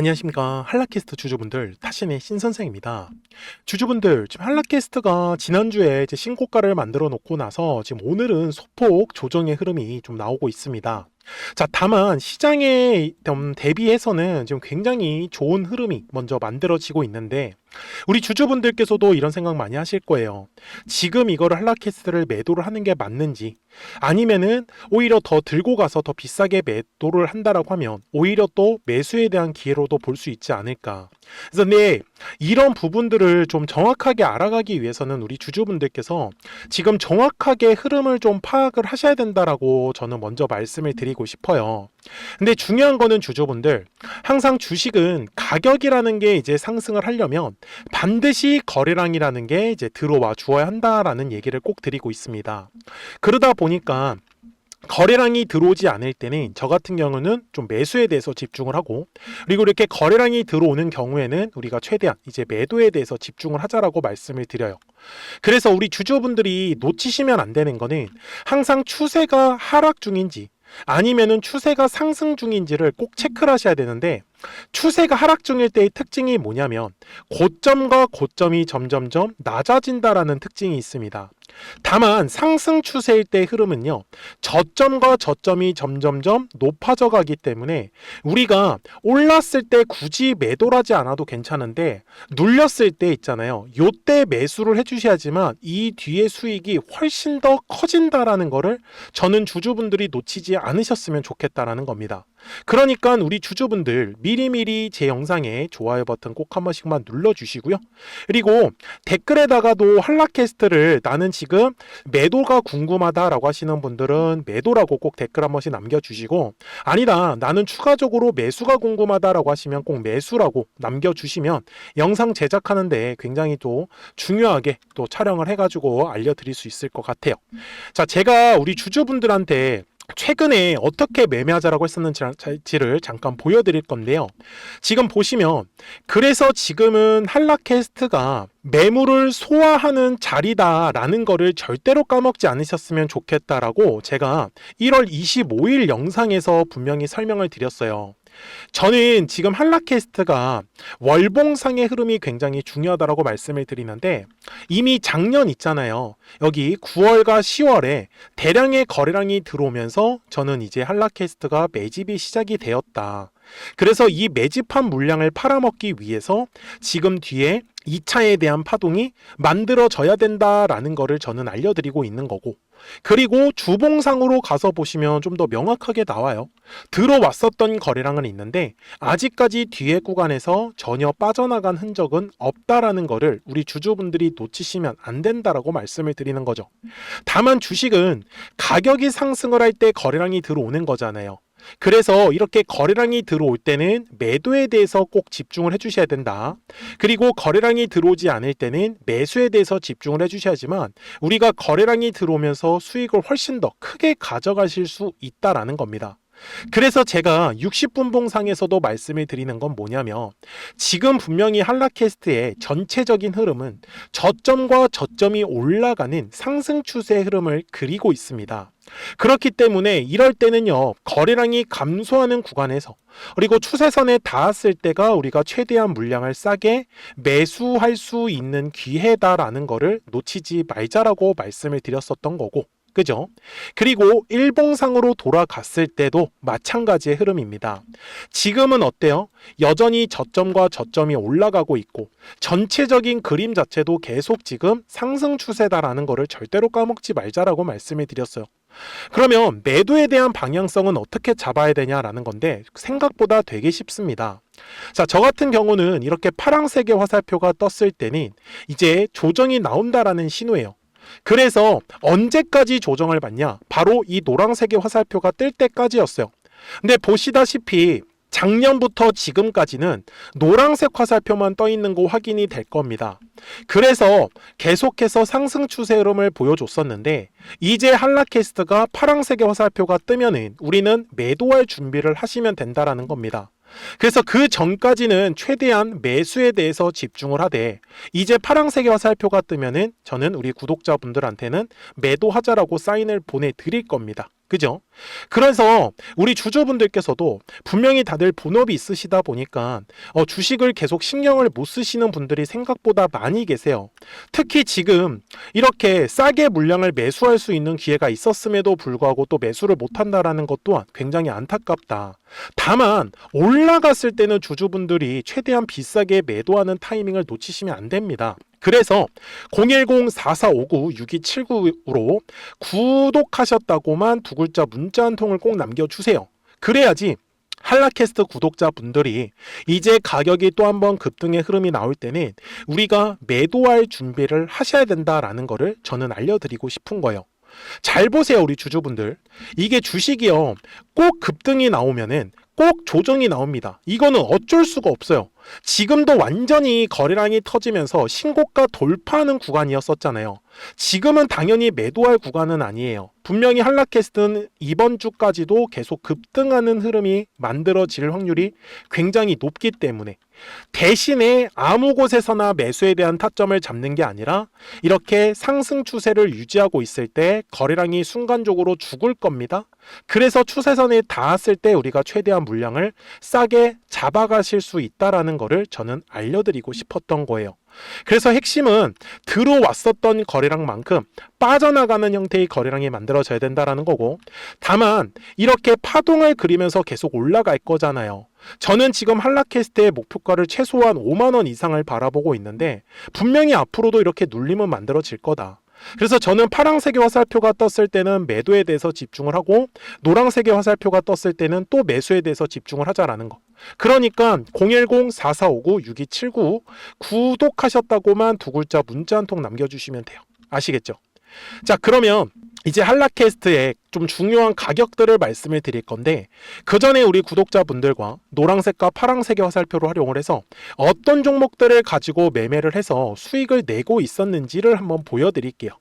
안녕하십니까. 한라캐스트 주주분들, 타신의 신선생입니다. 주주분들, 지금 한라캐스트가 지난주에 이제 신고가를 만들어 놓고 나서 지금 오늘은 소폭 조정의 흐름이 좀 나오고 있습니다. 자, 다만 시장에 대비해서는 지금 굉장히 좋은 흐름이 먼저 만들어지고 있는데, 우리 주주분들께서도 이런 생각 많이 하실 거예요. 지금 이거를 한라캐스트를 매도를 하는 게 맞는지, 아니면은 오히려 더 들고 가서 더 비싸게 매도를 한다라고 하면 오히려 또 매수에 대한 기회로도 볼 수 있지 않을까. 그래서 네, 이런 부분들을 좀 정확하게 알아가기 위해서는 우리 주주분들께서 지금 정확하게 흐름을 좀 파악을 하셔야 된다라고 저는 먼저 말씀을 드리고 싶어요. 근데 중요한 거는 주주분들, 항상 주식은 가격이라는 게 이제 상승을 하려면 반드시 거래량이라는 게 이제 들어와 주어야 한다라는 얘기를 꼭 드리고 있습니다. 그러다 보니까 거래량이 들어오지 않을 때는 저 같은 경우는 좀 매수에 대해서 집중을 하고, 그리고 이렇게 거래량이 들어오는 경우에는 우리가 최대한 이제 매도에 대해서 집중을 하자라고 말씀을 드려요. 그래서 우리 주주분들이 놓치시면 안 되는 거는 항상 추세가 하락 중인지 아니면은 추세가 상승 중인지를 꼭 체크를 하셔야 되는데, 추세가 하락 중일 때의 특징이 뭐냐면 고점과 고점이 점점점 낮아진다라는 특징이 있습니다. 다만 상승 추세일 때의 흐름은요, 저점과 저점이 점점점 높아져 가기 때문에 우리가 올랐을 때 굳이 매도를 하지 않아도 괜찮은데 눌렸을 때 있잖아요, 요때 매수를 해주셔야지만 이 뒤에 수익이 훨씬 더 커진다라는 거를 저는 주주분들이 놓치지 않으셨으면 좋겠다라는 겁니다. 그러니까 우리 주주분들 미리미리 제 영상에 좋아요 버튼 꼭 한 번씩만 눌러주시고요. 그리고 댓글에다가도 한라캐스트를 나는 지금 매도가 궁금하다라고 하시는 분들은 매도라고 꼭 댓글 한 번씩 남겨주시고, 아니다 나는 추가적으로 매수가 궁금하다라고 하시면 꼭 매수라고 남겨주시면 영상 제작하는데 굉장히 또 중요하게 또 촬영을 해가지고 알려드릴 수 있을 것 같아요. 자, 제가 우리 주주분들한테 최근에 어떻게 매매하자라고 했었는지를 잠깐 보여드릴 건데요. 지금 보시면, 그래서 지금은 한라캐스트가 매물을 소화하는 자리다라는 거를 절대로 까먹지 않으셨으면 좋겠다라고 제가 1월 25일 영상에서 분명히 설명을 드렸어요. 저는 지금 한라캐스트가 월봉상의 흐름이 굉장히 중요하다고 말씀을 드리는데, 이미 작년 있잖아요. 여기 9월과 10월에 대량의 거래량이 들어오면서 저는 이제 한라캐스트가 매집이 시작이 되었다. 그래서 이 매집한 물량을 팔아먹기 위해서 지금 뒤에 2차에 대한 파동이 만들어져야 된다라는 거를 저는 알려드리고 있는 거고, 그리고 주봉상으로 가서 보시면 좀 더 명확하게 나와요. 들어왔었던 거래량은 있는데 아직까지 뒤에 구간에서 전혀 빠져나간 흔적은 없다라는 거를 우리 주주분들이 놓치시면 안 된다라고 말씀을 드리는 거죠. 다만 주식은 가격이 상승을 할 때 거래량이 들어오는 거잖아요. 그래서 이렇게 거래량이 들어올 때는 매도에 대해서 꼭 집중을 해주셔야 된다. 그리고 거래량이 들어오지 않을 때는 매수에 대해서 집중을 해주셔야지만 우리가 거래량이 들어오면서 수익을 훨씬 더 크게 가져가실 수 있다라는 겁니다. 그래서 제가 60분봉상에서도 말씀을 드리는 건 뭐냐면, 지금 분명히 한라캐스트의 전체적인 흐름은 저점과 저점이 올라가는 상승 추세의 흐름을 그리고 있습니다. 그렇기 때문에 이럴 때는요, 거래량이 감소하는 구간에서, 그리고 추세선에 닿았을 때가 우리가 최대한 물량을 싸게 매수할 수 있는 기회다라는 거를 놓치지 말자라고 말씀을 드렸었던 거고, 그죠? 그리고 일봉상으로 돌아갔을 때도 마찬가지의 흐름입니다. 지금은 어때요? 여전히 저점과 저점이 올라가고 있고 전체적인 그림 자체도 계속 지금 상승 추세다라는 거를 절대로 까먹지 말자라고 말씀을 드렸어요. 그러면 매도에 대한 방향성은 어떻게 잡아야 되냐라는 건데 생각보다 되게 쉽습니다. 자, 저 같은 경우는 이렇게 파란색의 화살표가 떴을 때는 이제 조정이 나온다라는 신호예요. 그래서 언제까지 조정을 받냐? 바로 이 노란색의 화살표가 뜰 때까지였어요. 근데 보시다시피 작년부터 지금까지는 노란색 화살표만 떠 있는 거 확인이 될 겁니다. 그래서 계속해서 상승 추세 흐름을 보여줬었는데, 이제 한라캐스트가 파란색의 화살표가 뜨면은 우리는 매도할 준비를 하시면 된다라는 겁니다. 그래서 그 전까지는 최대한 매수에 대해서 집중을 하되, 이제 파란색의 화살표가 뜨면은 저는 우리 구독자분들한테는 매도하자라고 사인을 보내드릴 겁니다. 그죠? 그래서 우리 주주분들께서도 분명히 다들 본업이 있으시다 보니까 주식을 계속 신경을 못 쓰시는 분들이 생각보다 많이 계세요. 특히 지금 이렇게 싸게 물량을 매수할 수 있는 기회가 있었음에도 불구하고 또 매수를 못 한다라는 것 또한 굉장히 안타깝다. 다만 올라갔을 때는 주주분들이 최대한 비싸게 매도하는 타이밍을 놓치시면 안 됩니다. 그래서 010-4459-6279로 구독하셨다고만 두 글자 문자 한 통을 꼭 남겨주세요. 그래야지 한라캐스트 구독자분들이 이제 가격이 또 한번 급등의 흐름이 나올 때는 우리가 매도할 준비를 하셔야 된다라는 거를 저는 알려드리고 싶은 거예요. 잘 보세요, 우리 주주분들. 이게 주식이요, 꼭 급등이 나오면은 꼭 조정이 나옵니다. 이거는 어쩔 수가 없어요. 지금도 완전히 거래량이 터지면서 신고가 돌파하는 구간이었었잖아요. 지금은 당연히 매도할 구간은 아니에요. 분명히 한라캐스트는 이번 주까지도 계속 급등하는 흐름이 만들어질 확률이 굉장히 높기 때문에, 대신에 아무 곳에서나 매수에 대한 타점을 잡는 게 아니라 이렇게 상승 추세를 유지하고 있을 때 거래량이 순간적으로 죽을 겁니다. 그래서 추세선에 닿았을 때 우리가 최대한 물량을 싸게 잡아가실 수 있다라는 거를 저는 알려드리고 싶었던 거예요. 그래서 핵심은 들어왔었던 거래량만큼 빠져나가는 형태의 거래량이 만들어져야 된다라는 거고, 다만 이렇게 파동을 그리면서 계속 올라갈 거잖아요. 저는 지금 한라캐스트의 목표가를 최소한 5만 원 이상을 바라보고 있는데 분명히 앞으로도 이렇게 눌림은 만들어질 거다. 그래서 저는 파란색의 화살표가 떴을 때는 매도에 대해서 집중을 하고, 노란색의 화살표가 떴을 때는 또 매수에 대해서 집중을 하자라는 거. 그러니까 010-4459-6279 구독하셨다고만 두 글자 문자 한 통 남겨주시면 돼요. 아시겠죠? 자, 그러면 이제 한라캐스트의 좀 중요한 가격들을 말씀을 드릴 건데, 그 전에 우리 구독자분들과 노란색과 파란색의 화살표를 활용을 해서 어떤 종목들을 가지고 매매를 해서 수익을 내고 있었는지를 한번 보여드릴게요.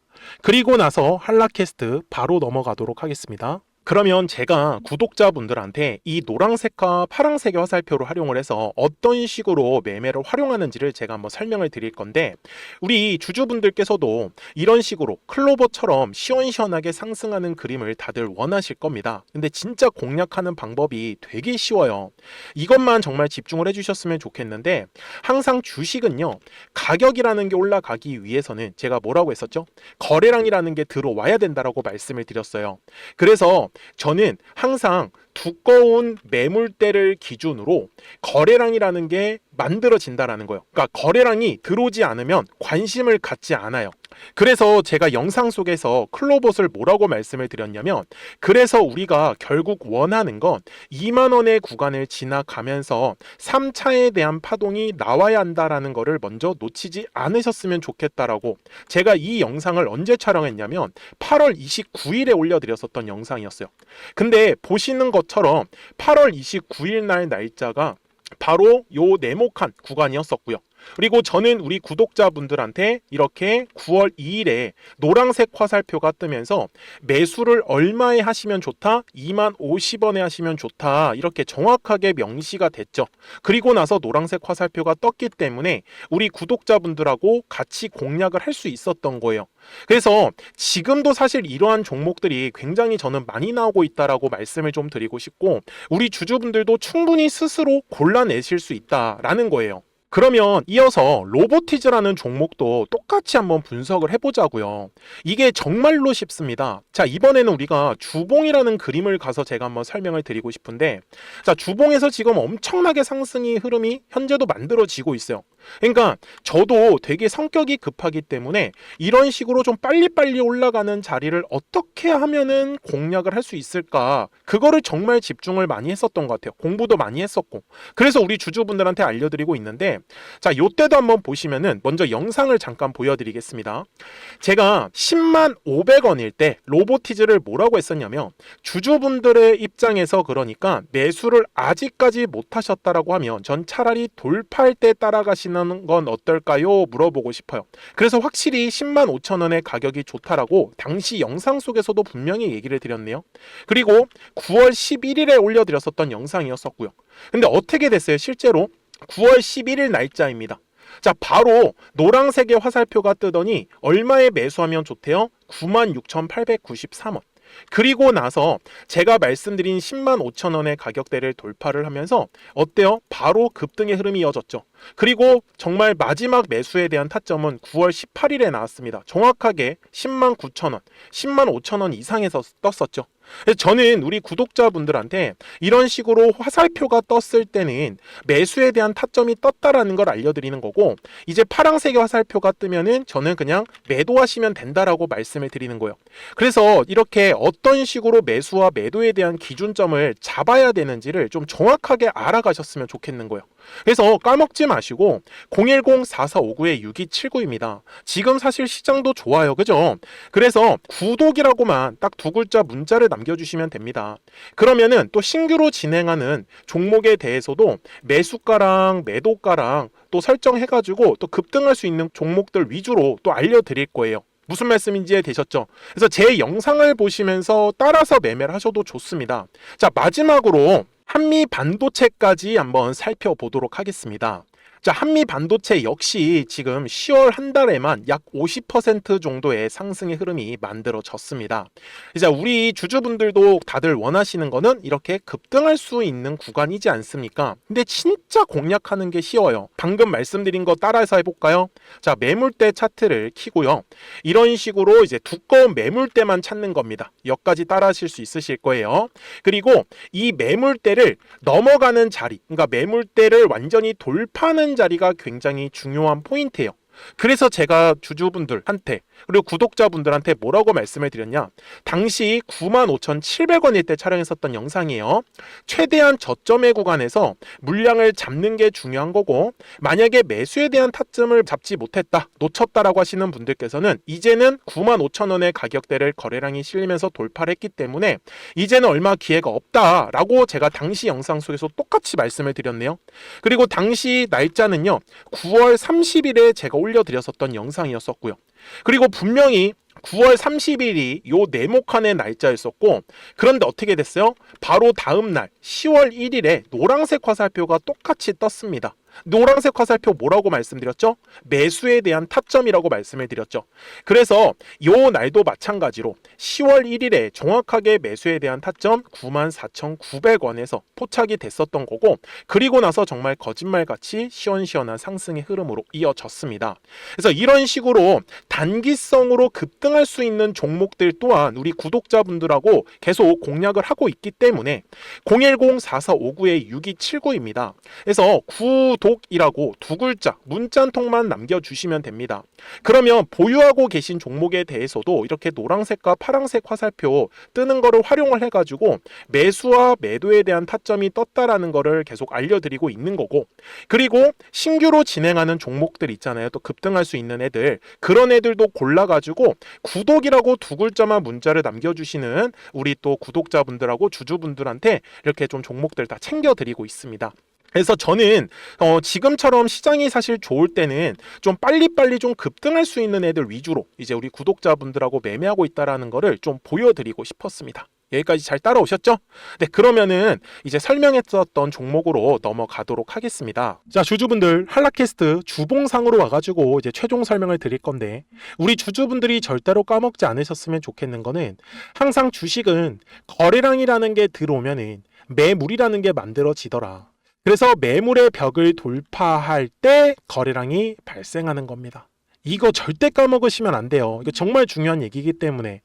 그리고 나서 한라캐스트 바로 넘어가도록 하겠습니다. 그러면 제가 구독자분들한테 이 노란색과 파란색의 화살표를 활용을 해서 어떤 식으로 매매를 활용하는지를 제가 한번 설명을 드릴 건데, 우리 주주분들께서도 이런 식으로 클로버처럼 시원시원하게 상승하는 그림을 다들 원하실 겁니다. 근데 진짜 공략하는 방법이 되게 쉬워요. 이것만 정말 집중을 해주셨으면 좋겠는데, 항상 주식은요, 가격이라는 게 올라가기 위해서는 제가 뭐라고 했었죠? 거래량이라는 게 들어와야 된다라고 말씀을 드렸어요. 그래서 저는 항상 두꺼운 매물대를 기준으로 거래량이라는 게 만들어진다라는 거예요. 그러니까 거래량이 들어오지 않으면 관심을 갖지 않아요. 그래서 제가 영상 속에서 클로봇을 뭐라고 말씀을 드렸냐면, 그래서 우리가 결국 원하는 건 2만 원의 구간을 지나가면서 3차에 대한 파동이 나와야 한다라는 거를 먼저 놓치지 않으셨으면 좋겠다라고, 제가 이 영상을 언제 촬영했냐면 8월 29일에 올려드렸었던 영상이었어요. 근데 보시는 것처럼 8월 29일 날 날짜가 바로 요 네모칸 구간이었었고요. 그리고 저는 우리 구독자분들한테 이렇게 9월 2일에 노란색 화살표가 뜨면서 매수를 얼마에 하시면 좋다? 2만 50원에 하시면 좋다. 이렇게 정확하게 명시가 됐죠. 그리고 나서 노란색 화살표가 떴기 때문에 우리 구독자분들하고 같이 공략을 할 수 있었던 거예요. 그래서 지금도 사실 이러한 종목들이 굉장히 저는 많이 나오고 있다라고 말씀을 좀 드리고 싶고, 우리 주주분들도 충분히 스스로 골라내실 수 있다라는 거예요. 그러면 이어서 로보티즈라는 종목도 똑같이 한번 분석을 해보자고요. 이게 정말로 쉽습니다. 자, 이번에는 우리가 주봉이라는 그림을 가서 제가 한번 설명을 드리고 싶은데, 자, 주봉에서 지금 엄청나게 상승의 흐름이 현재도 만들어지고 있어요. 그러니까 저도 되게 성격이 급하기 때문에 이런 식으로 좀 빨리빨리 올라가는 자리를 어떻게 하면은 공략을 할 수 있을까, 그거를 정말 집중을 많이 했었던 것 같아요. 공부도 많이 했었고. 그래서 우리 주주분들한테 알려드리고 있는데, 자, 요때도 한번 보시면은 먼저 영상을 잠깐 보여드리겠습니다. 제가 10만 500원일 때 로보티즈를 뭐라고 했었냐면, 주주분들의 입장에서 그러니까 매수를 아직까지 못 하셨다라고 하면 전 차라리 돌파할 때 따라가시는 건 어떨까요? 물어보고 싶어요. 그래서 확실히 10만 5천 원의 가격이 좋다라고 당시 영상 속에서도 분명히 얘기를 드렸네요. 그리고 9월 11일에 올려드렸었던 영상이었었고요. 근데 어떻게 됐어요? 실제로 9월 11일 날짜입니다. 자, 바로 노란색의 화살표가 뜨더니 얼마에 매수하면 좋대요? 96,893원. 그리고 나서 제가 말씀드린 105,000원의 가격대를 돌파를 하면서 어때요? 바로 급등의 흐름이 이어졌죠. 그리고 정말 마지막 매수에 대한 타점은 9월 18일에 나왔습니다. 정확하게 109,000원, 105,000원 이상에서 떴었죠. 그래서 저는 우리 구독자분들한테 이런 식으로 화살표가 떴을 때는 매수에 대한 타점이 떴다라는 걸 알려드리는 거고, 이제 파란색의 화살표가 뜨면은 저는 그냥 매도하시면 된다라고 말씀을 드리는 거예요. 그래서 이렇게 어떤 식으로 매수와 매도에 대한 기준점을 잡아야 되는지를 좀 정확하게 알아가셨으면 좋겠는 거예요. 그래서 까먹지 마시고 010-4459-6279입니다. 지금 사실 시장도 좋아요, 그죠? 그래서 구독이라고만 딱 두 글자 문자를 남겨주시면 됩니다. 그러면은 또 신규로 진행하는 종목에 대해서도 매수가랑 매도가랑 또 설정해가지고 또 급등할 수 있는 종목들 위주로 또 알려드릴 거예요. 무슨 말씀인지 되셨죠? 그래서 제 영상을 보시면서 따라서 매매를 하셔도 좋습니다. 자, 마지막으로 한미 반도체까지 한번 살펴보도록 하겠습니다. 자, 한미 반도체 역시 지금 10월 한 달에만 약 50% 정도의 상승의 흐름이 만들어졌습니다. 이제 우리 주주분들도 다들 원하시는 거는 이렇게 급등할 수 있는 구간이지 않습니까? 근데 진짜 공략하는 게 쉬워요. 방금 말씀드린 거 따라서 해볼까요? 자, 매물대 차트를 키고요. 이런 식으로 이제 두꺼운 매물대만 찾는 겁니다. 여기까지 따라 하실 수 있으실 거예요. 그리고 이 매물대를 넘어가는 자리, 그러니까 매물대를 완전히 돌파하는 자리가 굉장히 중요한 포인트예요. 그래서 제가 주주분들한테 그리고 구독자분들한테 뭐라고 말씀을 드렸냐, 당시 95,700원일 때 촬영했었던 영상이에요. 최대한 저점의 구간에서 물량을 잡는 게 중요한 거고, 만약에 매수에 대한 타점을 잡지 못했다, 놓쳤다라고 하시는 분들께서는 이제는 95,000원의 가격대를 거래량이 실리면서 돌파를 했기 때문에 이제는 얼마 기회가 없다라고 제가 당시 영상 속에서 똑같이 말씀을 드렸네요. 그리고 당시 날짜는요, 9월 30일에 제가 올려드렸었던 영상이었었고요. 그리고 분명히 9월 30일이 요 네모칸의 날짜였었고, 그런데 어떻게 됐어요? 바로 다음 날 10월 1일에 노란색 화살표가 똑같이 떴습니다. 노란색 화살표 뭐라고 말씀드렸죠? 매수에 대한 타점이라고 말씀을 드렸죠. 그래서 요 날도 마찬가지로 10월 1일에 정확하게 매수에 대한 타점 94,900원에서 포착이 됐었던 거고, 그리고 나서 정말 거짓말같이 시원시원한 상승의 흐름으로 이어졌습니다. 그래서 이런 식으로 단기성으로 급등할 수 있는 종목들 또한 우리 구독자분들하고 계속 공략을 하고 있기 때문에 010-4459-6279입니다. 그래서 구독이라고 두 글자 문자 한 통만 남겨주시면 됩니다. 그러면 보유하고 계신 종목에 대해서도 이렇게 노란색과 파란색 화살표 뜨는 거를 활용을 해가지고 매수와 매도에 대한 타점이 떴다라는 거를 계속 알려드리고 있는 거고, 그리고 신규로 진행하는 종목들 있잖아요. 또 급등할 수 있는 애들, 그런 애들도 골라가지고 구독이라고 두 글자만 문자를 남겨주시는 우리 또 구독자분들하고 주주분들한테 이렇게 좀 종목들 다 챙겨드리고 있습니다. 그래서 저는 지금처럼 시장이 사실 좋을 때는 좀 빨리빨리 좀 급등할 수 있는 애들 위주로 이제 우리 구독자분들하고 매매하고 있다라는 거를 좀 보여드리고 싶었습니다. 여기까지 잘 따라오셨죠? 네, 그러면은 이제 설명했었던 종목으로 넘어가도록 하겠습니다. 자, 주주분들, 한라캐스트 주봉상으로 와가지고 이제 최종 설명을 드릴 건데, 우리 주주분들이 절대로 까먹지 않으셨으면 좋겠는 거는, 항상 주식은 거래량이라는 게 들어오면은 매물이라는 게 만들어지더라. 그래서 매물의 벽을 돌파할 때 거래량이 발생하는 겁니다. 이거 절대 까먹으시면 안 돼요. 이거 정말 중요한 얘기이기 때문에.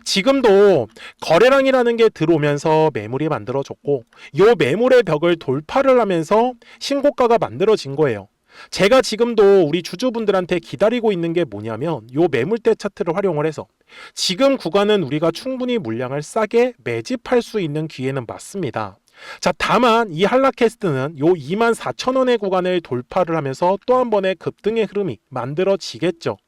지금도 거래량이라는 게 들어오면서 매물이 만들어졌고, 이 매물의 벽을 돌파를 하면서 신고가가 만들어진 거예요. 제가 지금도 우리 주주분들한테 기다리고 있는 게 뭐냐면, 이 매물대 차트를 활용을 해서 지금 구간은 우리가 충분히 물량을 싸게 매집할 수 있는 기회는 맞습니다. 자, 다만 이 한라캐스트는 요 24,000원의 구간을 돌파를 하면서 또 한 번의 급등의 흐름이 만들어지겠죠.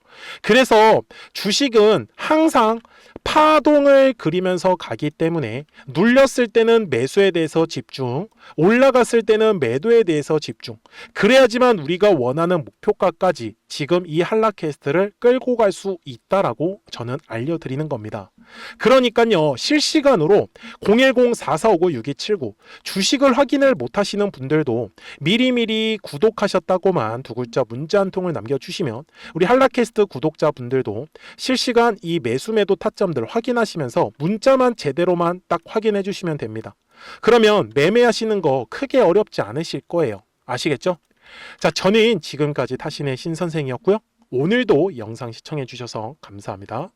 그래서 주식은 항상 파동을 그리면서 가기 때문에 눌렸을 때는 매수에 대해서 집중, 올라갔을 때는 매도에 대해서 집중. 그래야지만 우리가 원하는 목표가까지 지금 이 한라캐스트를 끌고 갈 수 있다라고 저는 알려드리는 겁니다. 그러니까요, 실시간으로 010-4459-6279 주식을 확인을 못 하시는 분들도 미리미리 구독하셨다고만 두 글자 문자 한 통을 남겨주시면 우리 한라캐스트 구독자분들도 실시간 이 매수 매도 타점 점들 확인하시면서 문자만 제대로만 딱 확인해 주시면 됩니다. 그러면 매매하시는 거 크게 어렵지 않으실 거예요. 아시겠죠? 자, 저는 지금까지 타신의 신선생이었고요. 오늘도 영상 시청해 주셔서 감사합니다.